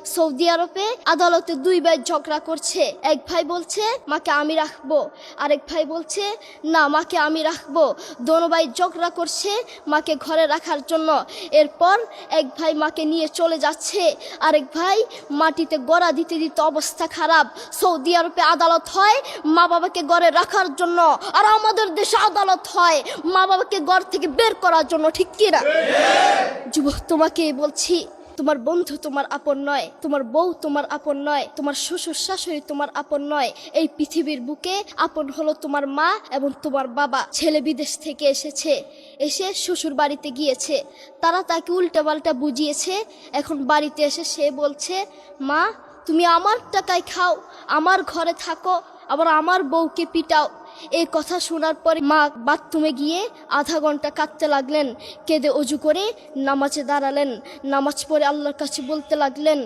Saudi আরবে আদালতে দুই ভাই ঝগড়া করছে। এক ভাই বলছে মাকে আমি রাখবো, আরেক ভাই বলছে না মাকে আমি রাখবো। দোনো ভাই ঝগড়া করছে মাকে ঘরে রাখার জন্য। এরপর এক ভাই মাকে নিয়ে চলে যাচ্ছে, আরেক ভাই মাটিতে গড়া দিতে দিতে অবস্থা খারাপ। সৌদি আরবে আদালত হয় মা বাবাকে ঘরে রাখার জন্য, আর আমাদের দেশে আদালত হয় মা বাবাকে ঘর থেকে বের করার জন্য, ঠিক কি না? যুবক, তোমাকে বলছি, তোমার বন্ধু তোমার আপন নয়, তোমার বউ তোমার আপন নয়, তোমার শ্বশুর শাশুড়ি তোমার আপন নয়। এই পৃথিবীর বুকে আপন হলো তোমার মা এবং তোমার বাবা। ছেলে বিদেশ থেকে এসে শ্বশুর বাড়িতে গিয়েছে, তারা তাকে উল্টাপাল্টা বুঝিয়েছে। এখন বাড়িতে এসে সে বলছে মা তুমি আমার টাকায় খাও, আমার ঘরে থাকো, আবার আমার বউকে পিটাও। এই কথা শোনার পরে মা বাথরুমে গিয়ে আধা ঘন্টা কাঁদতে লাগলেন। কেঁদে অজু করে নামাজে দাঁড়ালেন, নামাজ পড়ে আল্লাহর কাছে বলতে লাগলেন,